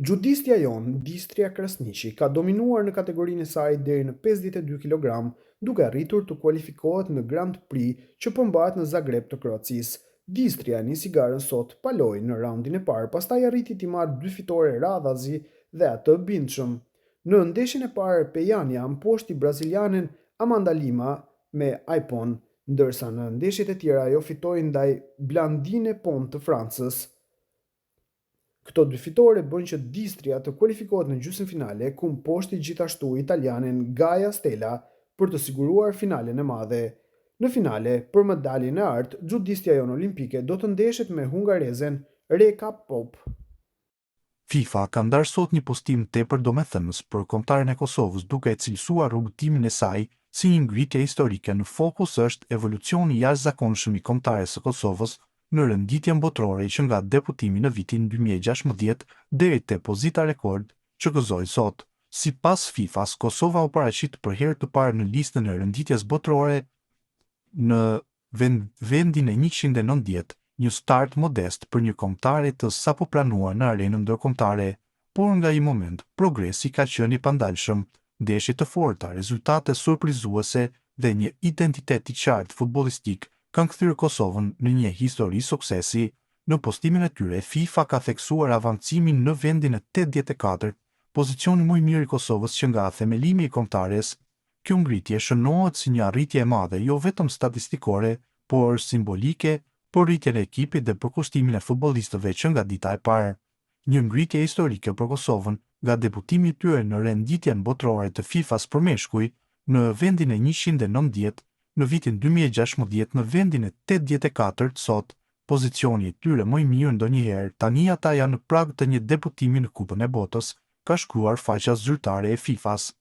Gjudistja jonë, Distria Krasniqi, ka dominuar në kategorinë e saj deri në 52 kg, duke arritur të kualifikohet në Grand Prix që përmbahet në Zagreb të Kroacisë. Distria nisi garën sot pa lojë në raundin e parë, pastaj arriti të marrë 2 fitore radhazi dhe atë bindshëm. Në ndeshjen e parë, Pejania mposhti brazilianen Amanda Lima me iPhone, ndërsa në ndeshjet e tjera ajo fitoi ndaj Blandine Pont të Francës. Këto 2 fitore bën që Distria të kualifikohet në gjysmëfinale, ku mposhti gjithashtu italianen Gaia Stella për të siguruar finalen e madhe. Në finale, për medaljen e artë, gjudistja jonë olimpike do të ndeshet me hungarezen Reka Pop. FIFA ka ndarë sot një postim tepër domethënës për kombëtaren e Kosovës, duke e cilësuar rrugëtimin e saj si një ngritje historike. Në fokus është evolucioni i jashtëzakonshëm i kombëtares së Kosovës në renditjen botërore që nga deputimi në vitin 2016 deri te pozita rekord që gëzoi sot. Sipas FIFA-s, Kosova u paraqit për herë të parë në listën e renditjes botërore në vendin e 190, një start modest për një kombëtare të sapo planuar në arenën ndërkombëtare, por nga i moment progresi ka qenë i pandalshëm, ndeshje të forta, rezultate surprizuese dhe një identitet i qartë futbollistik kanë kthyer Kosovën në një histori suksesi. Në postimin e tyre, FIFA ka theksuar avancimin në vendin e 84, pozicioni më i mirë i Kosovës që nga themelimi i kombëtares. Kjo ngritje shënohet si një arritje e madhe jo vetëm statistikore, por simbolike për rritjen e ekipit dhe për kushtimin e futbollistëve që nga dita e parë. Një ngritje historike për Kosovën nga debutimi i tyre në renditjen botërore të FIFA-s për meshkuj në vendin e 190, në vitin 2016 në vendin e 84 sot, pozicioni i tyre më i mirë ndonjëherë. Tani ata janë në prag të një debutimi në Kupën e Botës, ka shkruar faqja zyrtare e FIFA-s.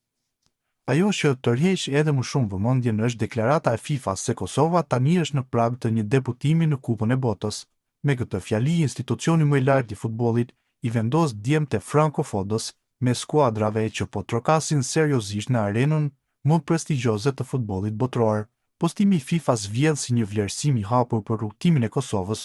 Ajo që tërheq edhe më shumë vëmendjen është deklarata e FIFA-s se Kosova tani është në prag të një debutimi në Kupën e Botës. Me këtë fjali, institucioni më i lartë i futbollit i vendos djemtë e frankofodës me skuadrave që po trokasin seriozisht në arenën më prestigjioze të futbollit botëror. Postimi i FIFA-s vjedh si një vlerësim i hapur për rrugtimin e Kosovës,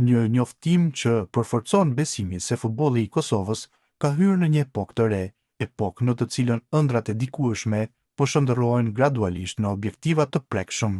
një njoftim që përforcon besimin se futbolli i Kosovës ka hyrë në një epokë të re, epokë në të cilën ëndrat e dikueshme po shndërrohen gradualisht në objektiva të prekshëm.